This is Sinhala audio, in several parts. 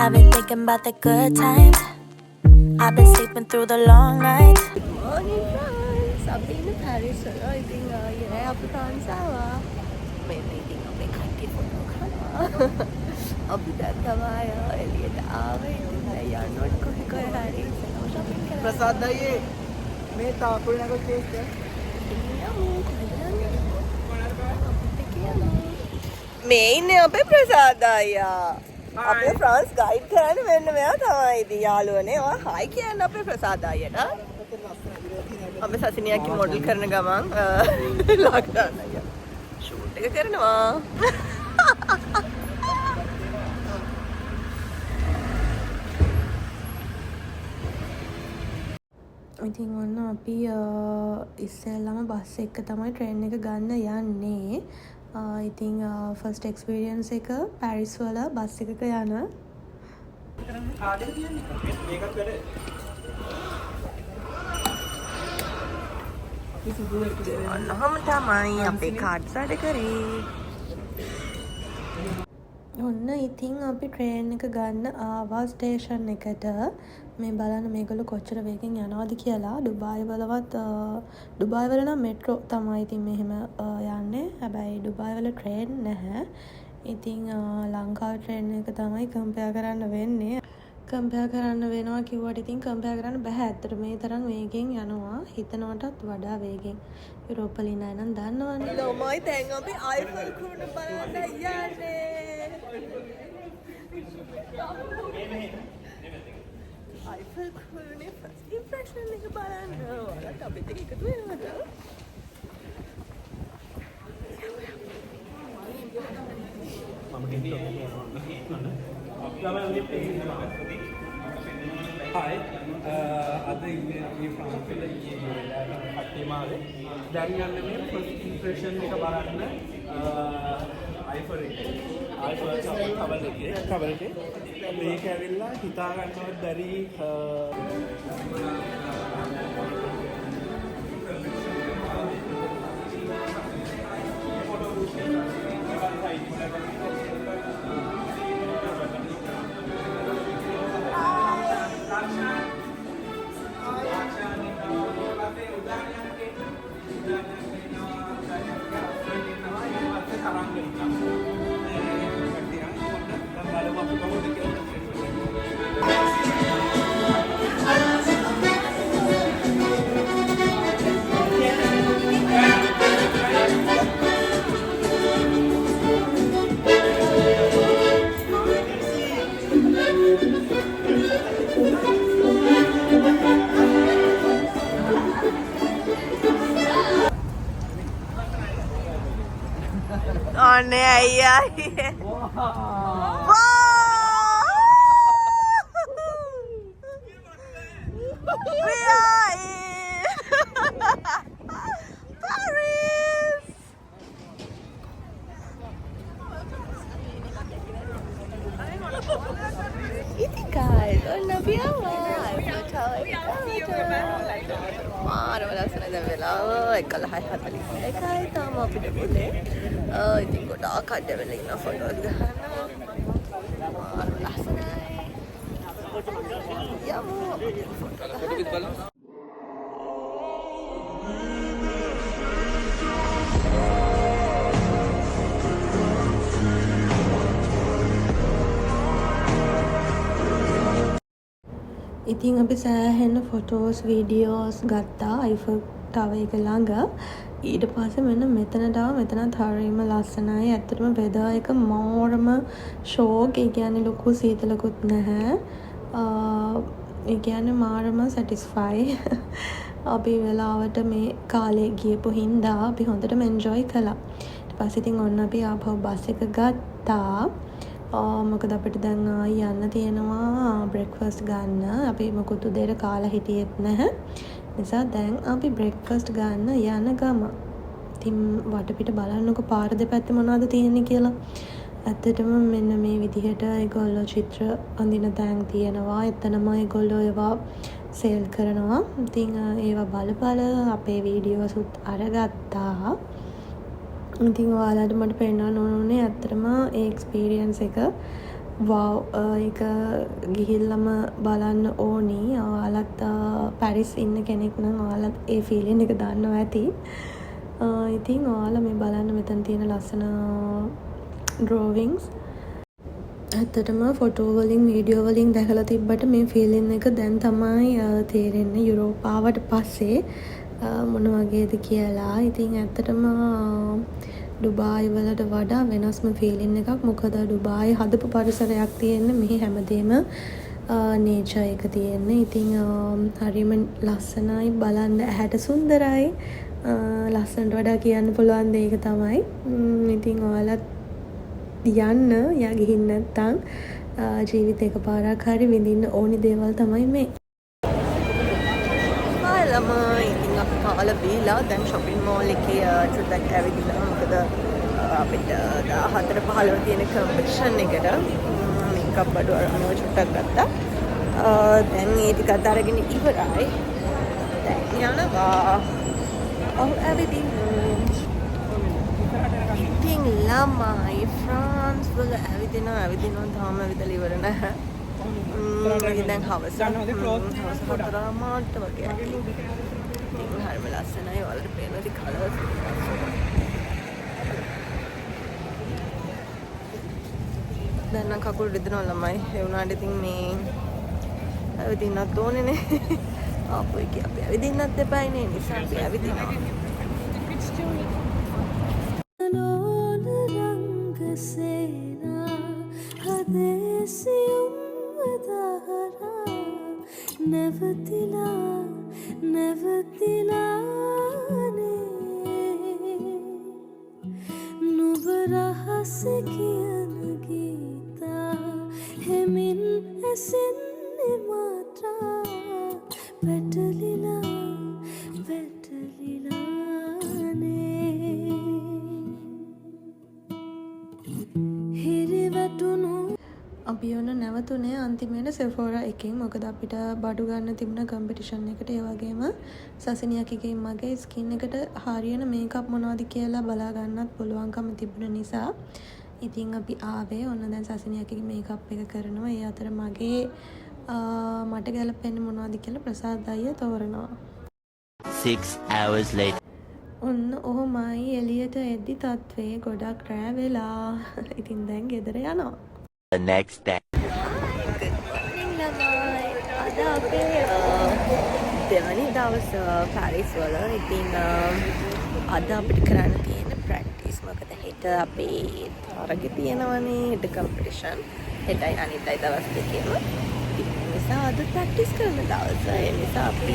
I've been thinking about the good times. I've been sleeping through the long nights. Morning France. අපි ඉන්නේ පැරිස් වල. ඉතින් ඊයේ අපි ෆ්‍රාන්ස් ආවා. මෙන්න ඉතින් අපේ කට්ටිය ෆොටෝ කරනවා. අපි දැන් තමයි එළියට ආවේ. ඉතින් දැන් යන්නෝට කොහේ හරි shopping කරන්න. ප්‍රසාද් අයියේ මේ තාපුල් නගෝ ටේස්ට් එක. මේ ඉන්නේ අපේ ප්‍රසාද් අයියා. අපේ ෆ්‍රාන්ස් ගයිඩ් කරන්නේ මෙන්න මෙයා තමයි. ඉතින් යාළුවනේ ඔය හයි කියන්න අපේ ප්‍රසාද් අයියට. අපි සසිනියක් මොඩල් කරන ගමන් ලොක්ඩවුන් අයියා ෂූට් එක කරනවා. ඉතින් ඔන්න අපි ඉස්සෙල්ලාම බස් එක තමයි ට්‍රේන් එක ගන්න යන්නේ. ඉතින් ෆස්ට් එක්ස්පීරියන්ස් එක පැරිස් වල බස් එකක යන. ඔන්නම තමයි අපේ කාඩ්ස් වැඩ කරේ. ඔන්න ඉතින් අපි ට්‍රේන් එක ගන්න ආවා ස්ටේෂන් එකට. මේ බලන්න මේගොල්ලෝ කොච්චර වේගෙන් යනවද කියලා. ඩුබායි වලවත් ඩුබායි වල නම් මෙට්‍රෝ තමයි ඉතින් මෙහෙම යන්නේ. හැබැයි ඩුබායි වල ට්‍රේන් නැහැ. ඉතින් ලංකාවේ ට්‍රේන් එක තමයි කම්පෙයාර් කරන්න වෙන්නේ. කම්පෙයාර් කරන්න වෙනවා කිව්වට ඉතින් කම්පෙයාර් කරන්න බෑ. ඇත්තට මේ තරම් වේගෙන් යනවා. හිතනවටත් වඩා වේගෙන්. යුරෝප් වල ඉන්න අය නම් දන්නවනේ. ළමයි දැන් අපි අයිෆල් කුරුණ බලන්න යන්නේ. අයිෆල් කුරුණේ ෆස්ට් ඉම්ප්‍රෙෂන් එක බලන්න. ඔයාලට අපිත් එක්ක එකතු වෙනවද? Hi, අද ඉන්නේ අපි ෆ්‍රාන්ස් වල ඉන්නේ කට්ටිය මාලේ. දැන් යන්නේ මේ ෆස්ට් ඉම්ප්‍රෙෂන් එක බලන්න iPhone එකේ. iPhone කවර් එකේ. මේක ඇවිල්ලා හිතා ගන්නවත් බැරි ඔන්නේ අයියා. We are in Paris. ඉතින් guys, ඔන්න අපි ආවා. මාරම ලස්සන දැන් වෙලාව 11:41යි තාම අපිට පුලේ. ඉතින් ගොඩාක් අඩ වෙලා ඉන්න ෆොටෝස් ගන්න. මාරම ලස්සනයි. යමු ෆොටෝ ගන්න. ඉතින් අපි සෑහෙන ෆොටෝස් වීඩියෝස් ගත්තා අයිෆල් ටවර් එක ළඟ. ඊට පස්සේ මෙන්න මෙතනට ආව. මෙතනත් හරියම ලස්සනයි. ඇත්තටම වෙදර් එක මාරම ෂෝක්. ඒ කියන්නේ ලොකු සීතලකුත් නැහැ. ඒ කියන්නේ මාරම සැටිස්ෆයි. අපි වෙලාවට මේ කාලේ ගියපු හින්දා අපි හොඳටම එන්ජොයි කළා. ඊට පස්සේ ඉතින් ඔන්න අපි ආපහු බස් එක ගත්තා. මොකද අපිට දැන් යන්න තියෙනවා බ්‍රෙක්ෆාස්ට් ගන්න. අපි මොකුත් උදේට කාලා හිටියෙත් නැහැ. නිසා දැන් අපි බ්‍රෙක්ෆාස්ට් ගන්න යන ගම. ඉතින් වටපිට බලන්නකො පාර දෙපැත්තේ මොනවද තියෙන්නේ කියලා. ඇත්තටම මෙන්න මේ විදිහට ඒගොල්ලෝ චිත්‍ර අඳින තැන් තියෙනවා. එතනම ඒගොල්ලෝ ඒවා සේල් කරනවා. ඉතින් ඒවා බල අපේ වීඩියෝසුත් අරගත්තා. ඉතින් ඔයාලට මට පෙන්වන්න ඕනේ ඇත්තටම ඒ එක්ස්පීරියන්ස් එක වව් ඒක ගිහිල්ලම බලන්න ඕනි. ඔයාලත් පැරිස් ඉන්න කෙනෙක් නම් ඔයාලත් ඒ ෆීලින් එක දන්නවා ඇති. ඉතින් ඔයාලා මේ බලන්න මෙතන තියෙන ලස්සන ඩ්‍රෝවිංස්. ඇත්තටම ෆොටෝ වලින් වීඩියෝ වලින් දැකලා තිබ්බට මේ ෆීලින් එක දැන් තමයි තේරෙන්නේ යුරෝපාවට පස්සේ මොන වගේද කියලා. ඉතින් ඇත්තටම ඩුබායි වලට වඩා වෙනස්ම ෆීලින් එකක්. මොකද ඩුබායි හදපු පරිසරයක් තියෙන්නේ. මෙහි හැමදේම නේචර් එක තියෙන්නේ. ඉතින් හරිම ලස්සනයි, බලන්න ඇහැට සුන්දරයි. ලස්සනට වඩා කියන්න පුළුවන් දේ ඒක තමයි. ඉතින් ඔයාලත් යන්න ගිහින් නැත්තම් ජීවිතේ එකපාරක් හරි විඳින්න ඕනි දේවල් තමයි මේ. ළමයි ඉතින් අපි කාලා බීලා දැන් shopping mall එකේ චුට්ටක් ඇවිදලා මොකද අපිට 14:15 තියෙන competition එකට මේකප් බඩු අරගෙන චුට්ටක් ගත්තා. දැන් ඒ ටිකත් අරගෙන ඉවරයි. දැන් යනවා. ඇවිදින්න. ඉතින් ළමයි ෆ්‍රාන්ස් වල ඇවිදිනවා තාම ඇවිදලා ඉවර නැහැ. දැන් හවස 4:00 වගේ. ඉතින් හරිම ලස්සනයි. ඔයාලට පේනවාද කලර්ස්? දැන් නම් කකුල් රිදෙනවා ළමයි. ඒ වුණාට ඉතින් මේ ඇවිදින්නත් ඕනේ නේ. ආපු එක අපි ඇවිදින්නත් එපායි නේ. නිසා අපි ඇවිදිනවා. නුඹ රහස කියන ගීතා හෙමින් ඇසෙන්නේ මාත්‍රා වැටලිලානේ හිරිවැටුණු අපි ඔන්න නැවතුනේ අන්තිමේට සෙෆෝරා එකෙන්. මොකද අපිට බඩු ගන්න තිබුණ කම්පිටිෂන් එකට. ඒ වගේම සසිනියකිගෙන් මගේ ස්කින් එකට හරියන මේකප් මොනවද කියලා බලා ගන්නත් පුළුවන්කම තිබුණ නිසා ඉතින් අපි ආවේ. ඔන්න දැන් සසිනියකිගේ මේකප් එක කරනවා. ඒ අතර මගේ මට ගැලපෙන්නේ මොනවද කියලා ප්‍රසාද් අයියා තෝරනවා. 6 hours later. ඔන්න ඔහොමයි එළියට එද්දි තත්ත්වේ ගොඩක් රෑ වෙලා. ඉතින් දැන් ගෙදර යනවා. The next day. අද අපේ දෙවනි දවස පැරිස් වල. ඉතින් අද අපිට කරන්න තියෙන ප්‍රැක්ටිස්. මොකද හෙට අපේ තරගෙ තියෙනවනේ. හෙට කම්පිටිෂන්. හෙටයි අනිත්යි දවස් දෙකේම. ඒ නිසා අද ප්‍රැක්ටිස් කරන දවස. ඒ නිසා අපි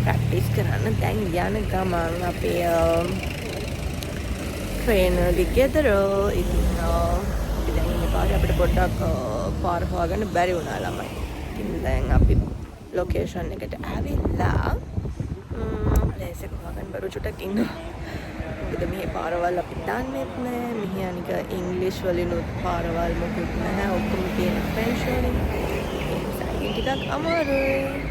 ප්‍රැක්ටිස් කරන්න දැන් යන ගමන් අපේ ට්‍රේනර්ගේ ගෙදර. ඉතින් දැන් ඉන්න පාරේ අපිට පොඩ්ඩක් පාර හොයාගන්න බැරි වුණා ළමයි. ඉතින් දැන් අපි ලොකේෂන් එකට ඇවිල්ලා ප්ලේස් එක හොයාගන්න බැරුව චුට්ටක් ඉන්නවා. මොකද මේ පාරවල් අපි දන්නෙත් නෑ. මෙහි අනික ඉංග්‍රීසි වලිනුත් පාරවල් මොකුත් නැහැ. ඔක්කොම තියෙන ෆ්‍රෙන්ච් වලින්. ඒ නිසා ටිකක් අමාරුයි.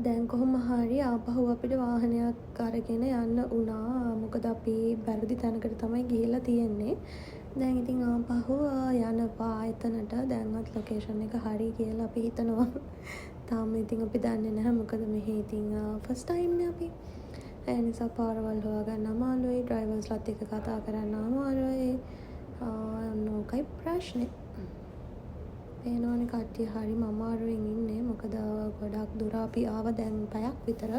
දැන් කොහොම හරි ආපහු අපිට වාහනයක් අරගෙන යන්න වුණා. මොකද අපි වැරදි තැනකට තමයි ගිහිල්ලා තියෙන්නේ. දැන් ඉතින් ආපහු යනවා එතනට. දැන්වත් ලොකේෂන් එක හරි කියලා අපි හිතනවා. තාම ඉතින් අපි දන්නේ නැහැ. මොකද මෙහි ඉතින් ෆස්ට් ටයිම් නේ අපි. ඒ නිසා පාරවල් හොයාගන්න අමාරුයි. ඩ්‍රයිවර්ස්ලාත් එක්ක කතා කරන්න අමාරුයි. නෝකයි ප්‍රශ්නේ. පේනවනේ කට්ටිය හරිම අමාරුවෙන් ඉන්නේ. මොකද ගොඩක් දුර අපි ආව දැන් පැයක් විතර.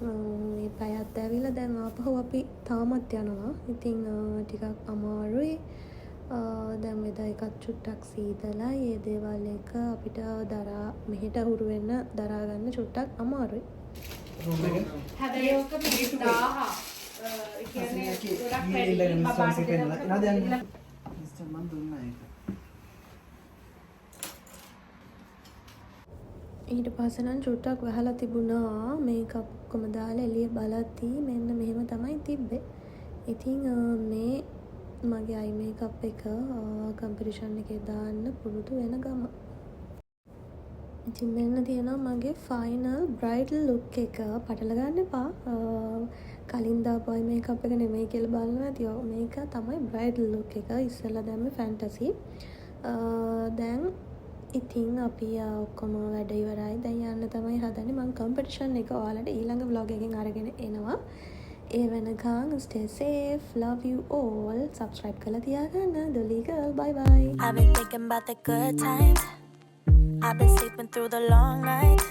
මේ පැයත් ඇවිල්ලා දැන් ආපහු අපි තාමත් යනවා. ඉතින් ටිකක් අමාරුයි. දැන් වෙදා එකත් චුට්ටක් සීතලයි. ඒ දේවල් එක අපිට මෙහෙට හුරු වෙන්න දරා ගන්න චුට්ටක් අමාරුයි. හැබැයි ඔක 1000 ඒ කියන්නේ ගොඩක් වැඩි ඊට පස්සේ නම් චුට්ටක් වහලා තිබුණා. මේකප් ඔක්කොම දාලා එළිය බලද්දී මෙන්න මෙහෙම තමයි තිබ්බේ. ඉතින් මේ මගේ අයි මේකප් එක කම්පිටිෂන් එකේ දාන්න පුරුදු වෙන ගම. ඉතින් මෙන්න තියෙනවා මගේ ෆයිනල් බ්‍රයිඩල් ලුක් එක. පටල ගන්න එපා. කලින් දාපු අයි මේකප් එක නෙමෙයි කියලා බලනවා ඇති. ඔව් මේක තමයි බ්‍රයිඩල් ලුක් එක. ඉස්සෙල්ලා දැම්මේ ෆැන්ටසි. දැන් ඉතින් අපි ඔක්කොම වැඩ ඉවරයි. දැන් යන්න තමයි හදන්නේ. මම කම්පිටිෂන් එක ඔයාලට ඊළඟ vlog එකකින් අරගෙන එනවා. ඒ වෙනකන් stay safe, love you all. subscribe කරලා තියාගන්න. Dolly girl, bye bye. I've been thinking about the good times. I've been sleeping through the long nights.